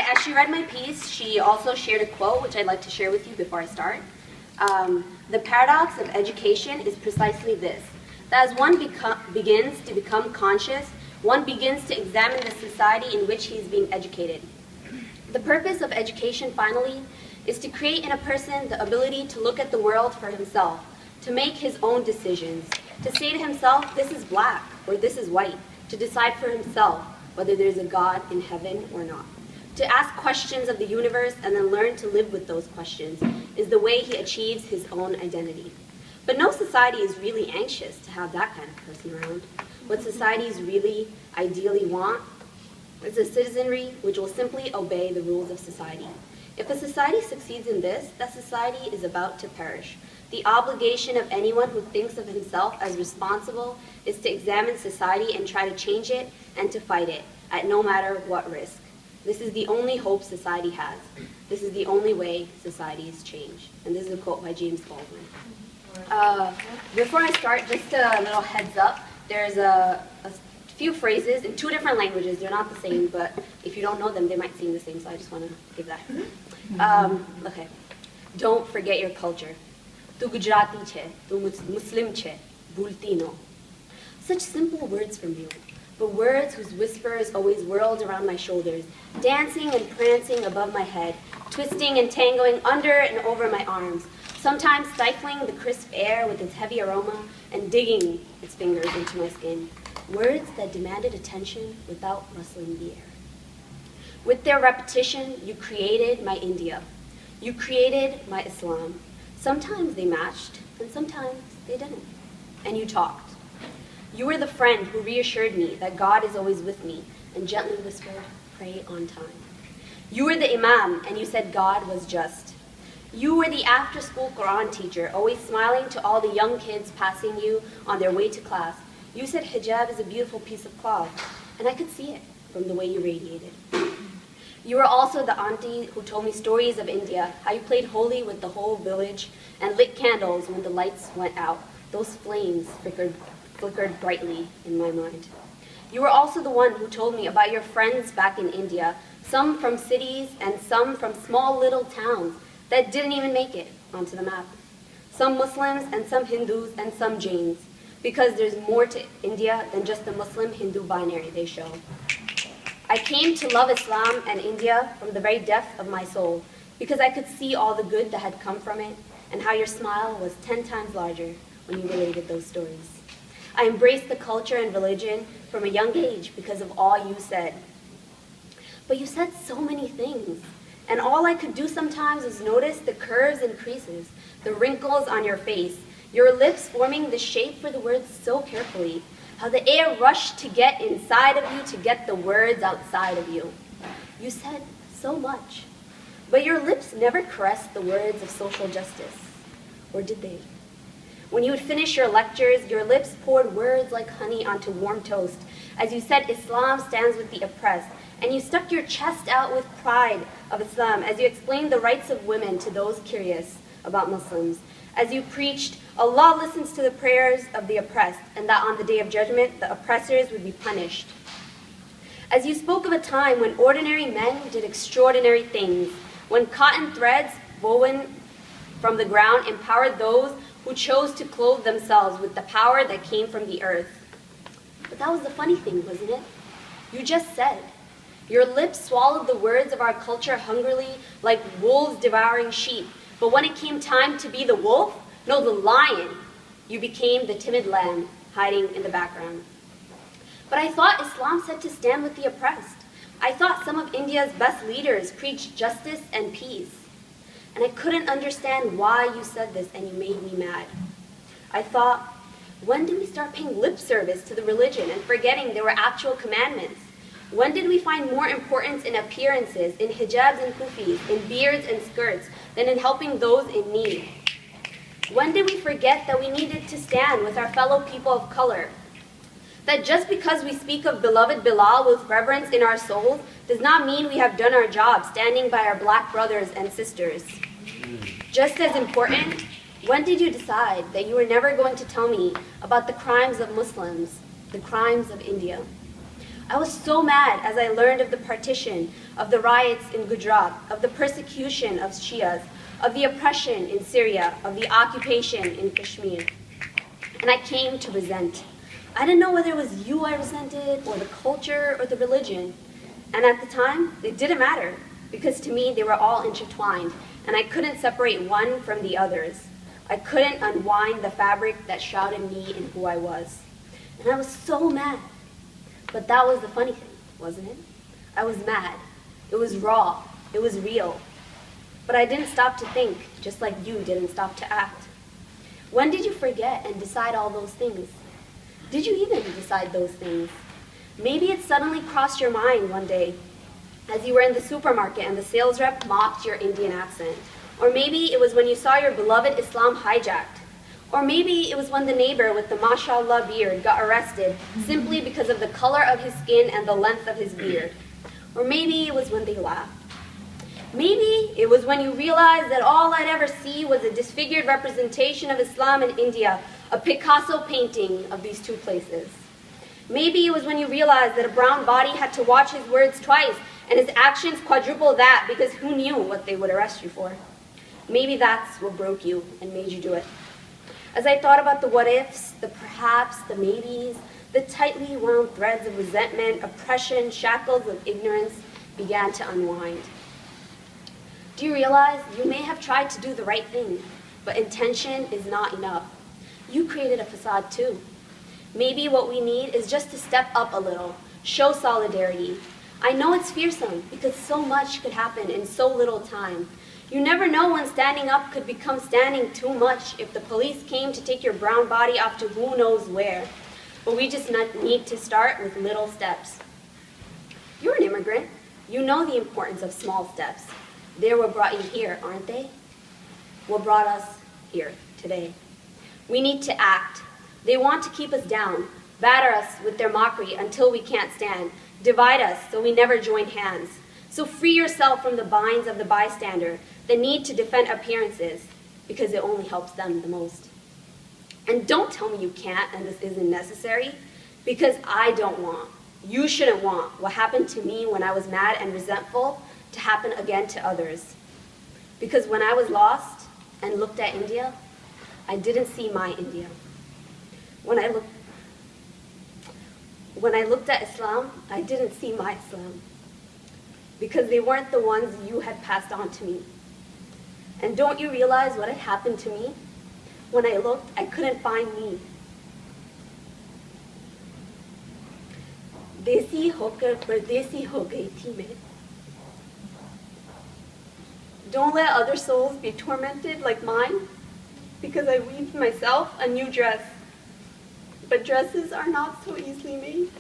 as she read my piece, she also shared a quote, which I'd like to share with you before I start. The paradox of education is precisely this, that as one begins to become conscious, one begins to examine the society in which he is being educated. The purpose of education, finally, is to create in a person the ability to look at the world for himself, to make his own decisions, to say to himself, this is black or this is white, to decide for himself whether there's a God in heaven or not. To ask questions of the universe and then learn to live with those questions is the way he achieves his own identity. But no society is really anxious to have that kind of person around. What societies really ideally want is a citizenry which will simply obey the rules of society. If a society succeeds in this, that society is about to perish. The obligation of anyone who thinks of himself as responsible is to examine society and try to change it and to fight it, at no matter what risk. This is the only hope society has. This is the only way societies change. And this is a quote by James Baldwin. Before I start, just a little heads up. There's a few phrases in two different languages. They're not the same, but if you don't know them, they might seem the same, so I just want to give that. Okay. Don't forget your culture. Tu Gujarati che, tu Muslim che, bhulti no. Such simple words from you, but words whose whispers always whirled around my shoulders, dancing and prancing above my head, twisting and tangoing under and over my arms, sometimes stifling the crisp air with its heavy aroma and digging its fingers into my skin. Words that demanded attention without rustling the air. With their repetition, you created my India. You created my Islam. Sometimes they matched, and sometimes they didn't. And you talked. You were the friend who reassured me that God is always with me and gently whispered, pray on time. You were the imam, and you said God was just. You were the after-school Quran teacher, always smiling to all the young kids passing you on their way to class. You said hijab is a beautiful piece of cloth, and I could see it from the way you radiated. You were also the auntie who told me stories of India, how you played holi with the whole village and lit candles when the lights went out. Those flames flickered brightly in my mind. You were also the one who told me about your friends back in India, some from cities and some from small little towns that didn't even make it onto the map. Some Muslims and some Hindus and some Jains, because there's more to India than just the Muslim-Hindu binary they show. I came to love Islam and India from the very depth of my soul, because I could see all the good that had come from it and how your smile was 10 times larger when you related those stories. I embraced the culture and religion from a young age because of all you said. But you said so many things, and all I could do sometimes was notice the curves and creases, the wrinkles on your face, your lips forming the shape for the words so carefully, how the air rushed to get inside of you to get the words outside of you. You said so much, but your lips never caressed the words of social justice, or did they? When you would finish your lectures, your lips poured words like honey onto warm toast, as you said Islam stands with the oppressed, and you stuck your chest out with pride of Islam as you explained the rights of women to those curious about Muslims, as you preached Allah listens to the prayers of the oppressed, and that on the day of judgment, the oppressors would be punished. As you spoke of a time when ordinary men did extraordinary things, when cotton threads woven from the ground empowered those who chose to clothe themselves with the power that came from the earth. But that was the funny thing, wasn't it? You just said. Your lips swallowed the words of our culture hungrily like wolves devouring sheep. But when it came time to be the wolf, no, the lion, you became the timid lamb hiding in the background. But I thought Islam said to stand with the oppressed. I thought some of India's best leaders preached justice and peace. And I couldn't understand why you said this, and you made me mad. I thought, when did we start paying lip service to the religion and forgetting there were actual commandments? When did we find more importance in appearances, in hijabs and kufis, in beards and skirts, than in helping those in need? When did we forget that we needed to stand with our fellow people of color? That just because we speak of beloved Bilal with reverence in our souls does not mean we have done our job standing by our black brothers and sisters. Just as important, when did you decide that you were never going to tell me about the crimes of Muslims, the crimes of India? I was so mad as I learned of the partition of the riots in Gujarat, of the persecution of Shias, of the oppression in Syria, of the occupation in Kashmir. And I came to resent. I didn't know whether it was you I resented, or the culture, or the religion. And at the time, it didn't matter, because to me, they were all intertwined, and I couldn't separate one from the others. I couldn't unwind the fabric that shrouded me in who I was. And I was so mad. But that was the funny thing, wasn't it? I was mad. It was raw. It was real. But I didn't stop to think, just like you didn't stop to act. When did you forget and decide all those things? Did you even decide those things? Maybe it suddenly crossed your mind one day as you were in the supermarket and the sales rep mocked your Indian accent. Or maybe it was when you saw your beloved Islam hijacked. Or maybe it was when the neighbor with the mashallah beard got arrested simply because of the color of his skin and the length of his beard. Or maybe it was when they laughed. Maybe it was when you realized that all I'd ever see was a disfigured representation of Islam in India, a Picasso painting of these two places. Maybe it was when you realized that a brown body had to watch his words twice and his actions quadruple that because who knew what they would arrest you for? Maybe that's what broke you and made you do it. As I thought about the what-ifs, the perhaps, the maybes, the tightly wound threads of resentment, oppression, shackles of ignorance began to unwind. Do you realize you may have tried to do the right thing, but intention is not enough? You created a facade too. Maybe what we need is just to step up a little, show solidarity. I know it's fearsome because so much could happen in so little time. You never know when standing up could become standing too much if the police came to take your brown body off to who knows where. But we just need to start with little steps. You're an immigrant. You know the importance of small steps. They're what brought you here, aren't they? What brought us here today. We need to act. They want to keep us down, batter us with their mockery until we can't stand, divide us so we never join hands. So free yourself from the binds of the bystander, the need to defend appearances, because it only helps them the most. And don't tell me you can't and this isn't necessary, because I don't want, you shouldn't want what happened to me when I was mad and resentful to happen again to others. Because when I was lost and looked at India, I didn't see my India. When I looked at Islam, I didn't see my Islam. Because they weren't the ones you had passed on to me. And don't you realize what had happened to me? When I looked, I couldn't find me. Desi hokar pardesi ho gayi thi main. Don't let other souls be tormented like mine, because I weaved myself a new dress. But dresses are not so easily made.